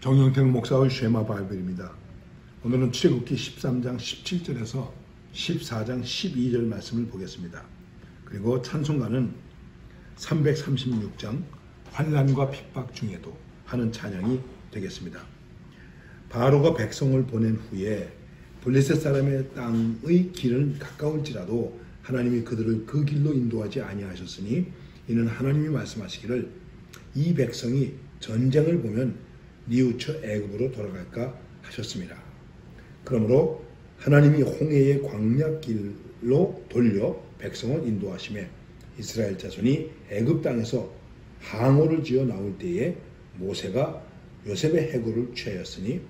정영택 목사의 쉐마 바이블입니다. 오늘은 출애굽기 13장 17절에서 14장 12절 말씀을 보겠습니다. 그리고 찬송가는 336장 환난과 핍박 중에도 하는 찬양이 되겠습니다. 바로가 백성을 보낸 후에 블레셋 사람의 땅의 길은 가까울지라도 하나님이 그들을 그 길로 인도하지 아니하셨으니 이는 하나님이 말씀하시기를 이 백성이 전쟁을 보면 뉘우쳐 애굽으로 돌아갈까 하셨습니다. 그러므로 하나님이 홍해의 광야길로 돌려 백성을 인도하심에 이스라엘 자손이 애굽 땅에서 항오를 지어 나올 때에 모세가 요셉의 해골을 취하였으니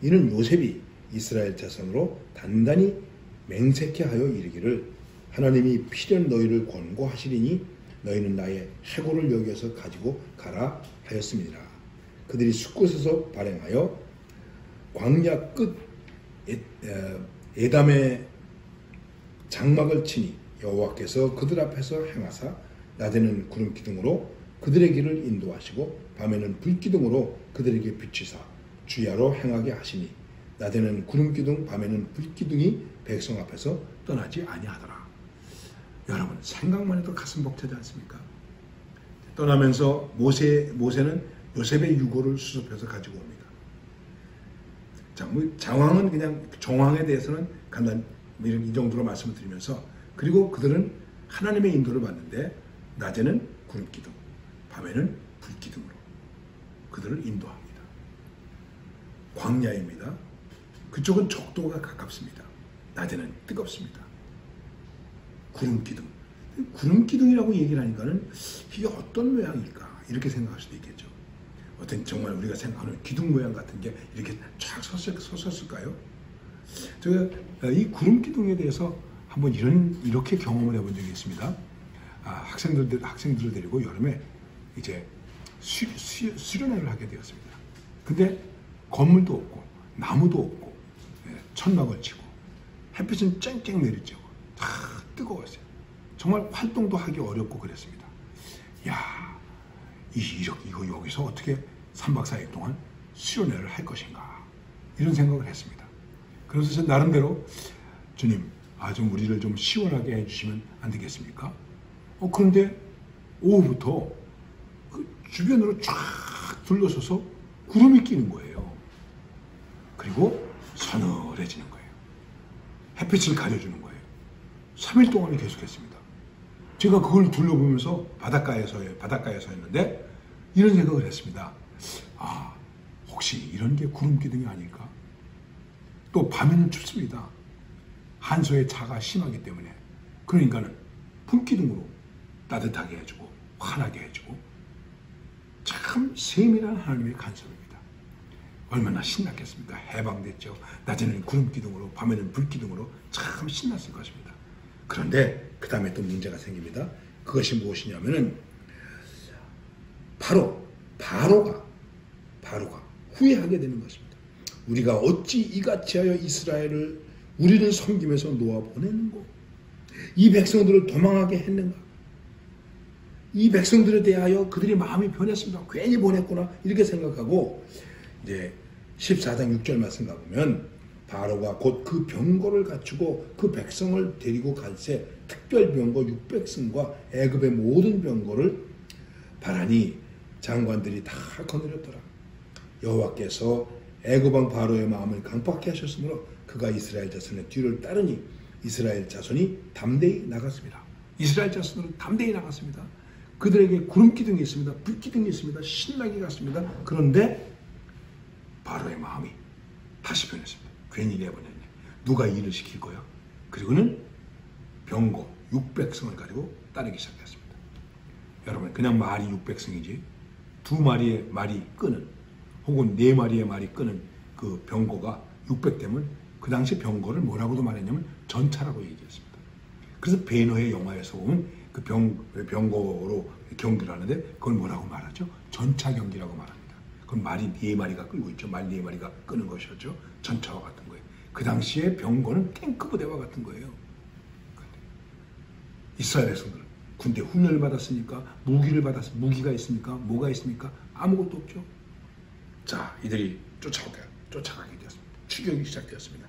이는 요셉이 이스라엘 자손으로 단단히 맹세케 하여 이르기를 하나님이 필연 너희를 권고하시리니 너희는 나의 해골을 여기에서 가지고 가라 하였습니다. 그들이 숲곳에서 발행하여 광야 끝 에담의 장막을 치니 여호와께서 그들 앞에서 행하사 낮에는 구름 기둥으로 그들의 길을 인도하시고 밤에는 불 기둥으로 그들에게 비추사 주야로 행하게 하시니 낮에는 구름 기둥 밤에는 불 기둥이 백성 앞에서 떠나지 아니하더라. 여러분 생각만 해도 가슴 벅차지 않습니까? 떠나면서 모세는 요셉의 유고를 수습해서 가지고 옵니다. 자, 장황은 그냥 정황에 대해서는 간단히 이 정도로 말씀을 드리면서 그리고 그들은 하나님의 인도를 받는데 낮에는 구름 기둥, 밤에는 불 기둥으로 그들을 인도합니다. 광야입니다. 그쪽은 적도가 가깝습니다. 낮에는 뜨겁습니다. 구름 기둥. 구름 기둥이라고 얘기를 하니까는 이게 어떤 모양일까 이렇게 생각할 수도 있겠죠. 어떤 정말 우리가 생각하는 기둥 모양 같은 게 이렇게 쫙 섰을까요? 제가 이 구름 기둥에 대해서 한번 이렇게 경험을 해본 적이 있습니다. 학생들을 데리고 여름에 이제 수련회를 하게 되었습니다. 근데 건물도 없고 나무도 없고 천막을 치고 햇빛은 쨍쨍 내리쬐고 다 뜨거웠어요. 정말 활동도 하기 어렵고 그랬습니다. 야, 이거 여기서 어떻게 3박 4일 동안 수련회를 할 것인가 이런 생각을 했습니다. 그래서 저 나름대로 주님, 좀 우리를 좀 시원하게 해주시면 안 되겠습니까? 그런데 오후부터 그 주변으로 쫙 둘러서서 구름이 끼는 거예요. 그리고 서늘해지는 거예요. 햇빛을 가려주는 거예요. 3일 동안을 계속했습니다. 제가 그걸 둘러보면서 바닷가에 서 있는데 이런 생각을 했습니다. 혹시 이런 게 구름 기둥이 아닐까? 또 밤에는 춥습니다. 한소의 차가 심하기 때문에. 그러니까는 불 기둥으로 따뜻하게 해주고 환하게 해주고 참 세밀한 하나님의 간섭입니다. 얼마나 신났겠습니까? 해방됐죠. 낮에는 구름 기둥으로 밤에는 불 기둥으로 참 신났을 것입니다. 그런데 그 다음에 또 문제가 생깁니다. 그것이 무엇이냐면은 바로가 후회하게 되는 것입니다. 우리가 어찌 이같이 하여 이스라엘을 우리를 섬기면서 놓아 보내는고? 이 백성들을 도망하게 했는가? 이 백성들에 대하여 그들이 마음이 변했습니다. 괜히 보냈구나 이렇게 생각하고 이제 14장 6절 말씀 가보면 바로가 곧 그 병거를 갖추고 그 백성을 데리고 갈새 특별 병거 600승과 애굽의 모든 병거를 바라니 장관들이 다 거느렸더라. 여호와께서 애굽 왕 바로의 마음을 강팍케 하셨으므로 그가 이스라엘 자손의 뒤를 따르니 이스라엘 자손이 담대히 나갔습니다. 이스라엘 자손은 담대히 나갔습니다. 그들에게 구름 기둥이 있습니다. 불 기둥이 있습니다. 신나게 갔습니다. 그런데 바로의 마음이 다시 변했습니다. 괜히 내보냈네. 누가 일을 시킬 거야? 그리고는 병거 600승을 가지고 따르기 시작했습니다. 여러분 그냥 말이 600승이지 2마리의 말이 끄는 혹은 4마리의 말이 끄는 그 병거가 600대면 그 당시 병거를 뭐라고도 말했냐면 전차라고 얘기했습니다. 그래서 베너의 영화에서 보면 그 병거로 경기를 하는데 그걸 뭐라고 말하죠? 전차 경기라고 말합니다. 그건 말이 4마리가 끌고 있죠. 말 4마리가 끄는 것이었죠. 전차와 같은 거예요. 그 당시에 병거는 탱크 부대와 같은 거예요. 이스라엘에서는 군대 훈련을 받았으니까 무기가 있습니까? 뭐가 있습니까? 아무것도 없죠. 자, 이들이 쫓아가게 되었습니다. 추격이 시작되었습니다.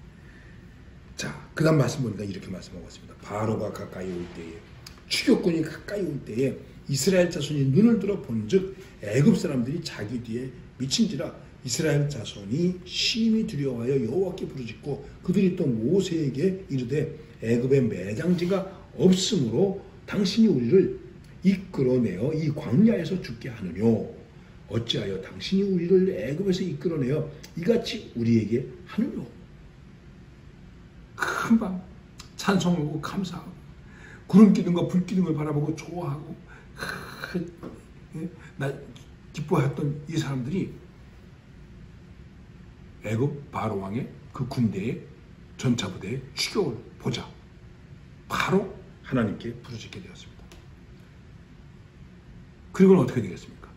자, 그 다음 말씀 보니까 이렇게 말씀하고 있습니다. 바로가 가까이 올 때에, 추격군이 가까이 올 때에 이스라엘 자손이 눈을 들어 본즉 애굽 사람들이 자기 뒤에 미친지라 이스라엘 자손이 심히 두려워하여 여호와께 부르짖고 그들이 또 모세에게 이르되 애굽에 매장지가 없으므로 당신이 우리를 이끌어내어 이 광야에서 죽게 하느뇨. 어찌하여 당신이 우리를 애굽에서 이끌어내어 이같이 우리에게 하느뇨. 금방 찬송하고 감사하고 구름 기둥과 불 기둥을 바라보고 좋아하고 나 기뻐했던 이 사람들이 애굽 바로 왕의 그 군대의 전차 부대의 추격을 보자 바로 하나님께 부르짖게 되었습니다. 그리고는 어떻게 되겠습니까?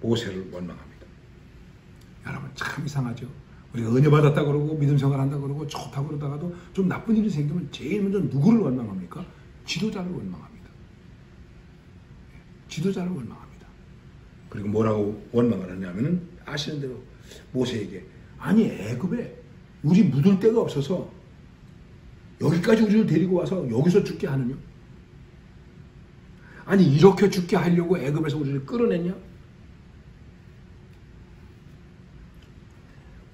모세를 원망합니다. 여러분 참 이상하죠. 우리가 은혜 받았다 그러고 믿음 생활한다 그러고 좋다고 그러다가도 좀 나쁜 일이 생기면 제일 먼저 누구를 원망합니까? 지도자를 원망합니다. 지도자를 원망합니다. 그리고 뭐라고 원망을 하냐면은 아시는 대로 모세에게 아니 애굽에 우리 묻을 데가 없어서 여기까지 우리를 데리고 와서 여기서 죽게 하느냐? 아니 이렇게 죽게 하려고 애굽에서 우리를 끌어냈냐?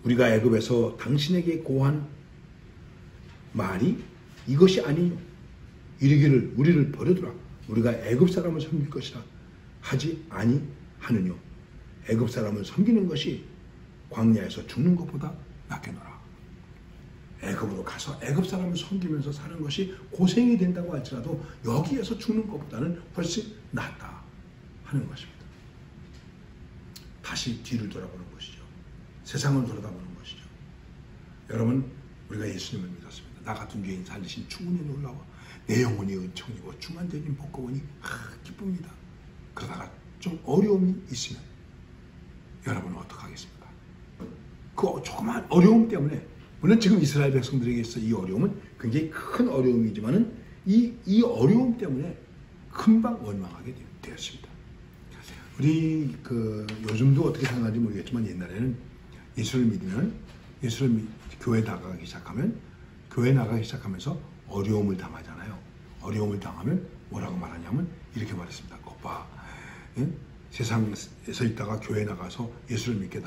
우리가 애굽에서 당신에게 고한 말이 이것이 아니뇨. 이르기를 우리를 버려두라. 우리가 애굽 사람을 섬길 것이라 하지 아니하느뇨. 애굽 사람을 섬기는 것이 광야에서 죽는 것보다 낫겠노라. 애굽으로 가서 애굽 사람을 섬기면서 사는 것이 고생이 된다고 할지라도 여기에서 죽는 것보다는 훨씬 낫다 하는 것입니다. 다시 뒤를 돌아보는 것이죠. 세상을 돌아다보는 것이죠. 여러분 우리가 예수님을 믿었습니다. 나 같은 죄인 살리신 충분히 놀라워 내 영혼이 은총이고 중한되진 복거보니 기쁩니다. 그러다가 좀 어려움이 있으면 여러분은 어떡하겠습니까? 그 조그만 어려움 때문에 물론 지금 이스라엘 백성들에게 있어 이 어려움은 굉장히 큰 어려움이지만은 이 어려움 때문에 금방 원망하게 되었습니다. 우리 요즘도 어떻게 생각하는지 모르겠지만 옛날에는 예수를 믿으면 교회 나가기 시작하면서 어려움을 당하잖아요. 어려움을 당하면 뭐라고 말하냐면 이렇게 말했습니다. 오빠, 세상에서 있다가 교회 나가서 예수를 믿게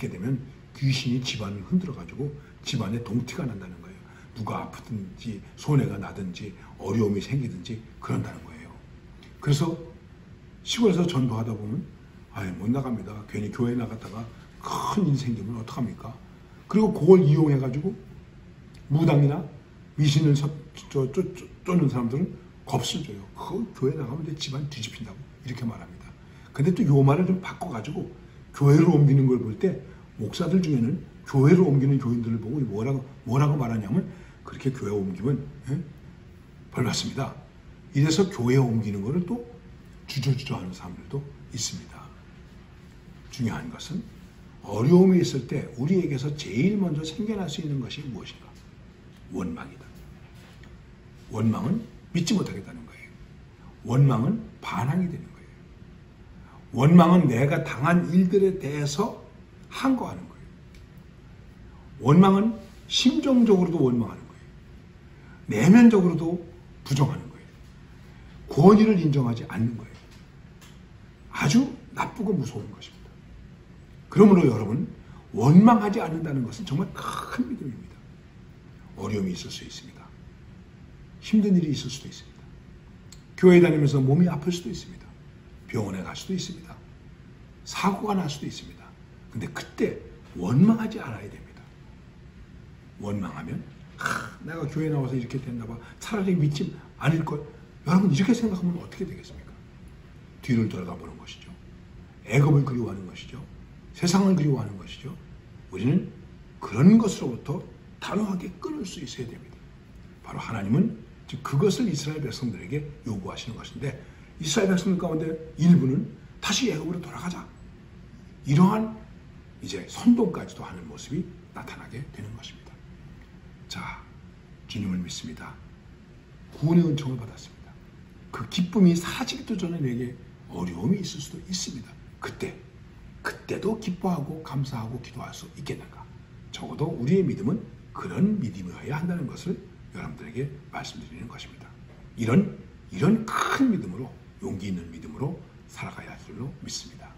되면 귀신이 집안을 흔들어가지고 집안에 동티가 난다는 거예요. 누가 아프든지 손해가 나든지 어려움이 생기든지 그런다는 거예요. 그래서 시골에서 전도하다 보면 못 나갑니다. 괜히 교회 나갔다가 큰 일 생기면 어떡합니까? 그리고 그걸 이용해가지고 무당이나 미신을 쫓는 사람들은 겁을 줘요. 그 교회 나가면 내 집안 뒤집힌다고 이렇게 말합니다. 근데 또 요 말을 좀 바꿔가지고 교회로 옮기는 걸 볼 때 목사들 중에는 교회로 옮기는 교인들을 보고 뭐라고 말하냐면 그렇게 교회 옮기면 벌 받습니다. 이래서 교회 옮기는 거를 또 주저주저하는 사람들도 있습니다. 중요한 것은 어려움이 있을 때 우리에게서 제일 먼저 생겨날 수 있는 것이 무엇인가? 원망이다. 원망은 믿지 못하겠다는 거예요. 원망은 반항이 되는 거예요. 원망은 내가 당한 일들에 대해서 항거하는 거예요. 원망은 심정적으로도 원망하는 거예요. 내면적으로도 부정하는 거예요. 권위를 인정하지 않는 거예요. 아주 나쁘고 무서운 것입니다. 그러므로 여러분 원망하지 않는다는 것은 정말 큰 믿음입니다. 어려움이 있을 수 있습니다. 힘든 일이 있을 수도 있습니다. 교회 다니면서 몸이 아플 수도 있습니다. 병원에 갈 수도 있습니다. 사고가 날 수도 있습니다. 근데 그때 원망하지 않아야 됩니다. 원망하면 내가 교회 나와서 이렇게 됐나 봐. 차라리 믿지 않을 걸. 여러분 이렇게 생각하면 어떻게 되겠습니까? 뒤를 돌아다보는 것이죠. 애굽을 그리워하는 것이죠. 세상을 그리워하는 것이죠. 우리는 그런 것으로부터 단호하게 끊을 수 있어야 됩니다. 바로 하나님은 즉 그것을 이스라엘 백성들에게 요구하시는 것인데 이스라엘 백성들 가운데 일부는 다시 애굽으로 돌아가자. 이러한 이제 선동까지도 하는 모습이 나타나게 되는 것입니다. 자, 주님을 믿습니다. 구원의 은총을 받았습니다. 그 기쁨이 사라지기도 전에 내게 어려움이 있을 수도 있습니다. 그때 그때도 기뻐하고 감사하고 기도할 수 있겠는가? 적어도 우리의 믿음은 그런 믿음이어야 한다는 것을 여러분들에게 말씀드리는 것입니다. 이런 큰 믿음으로, 용기 있는 믿음으로 살아가야 할 줄로 믿습니다.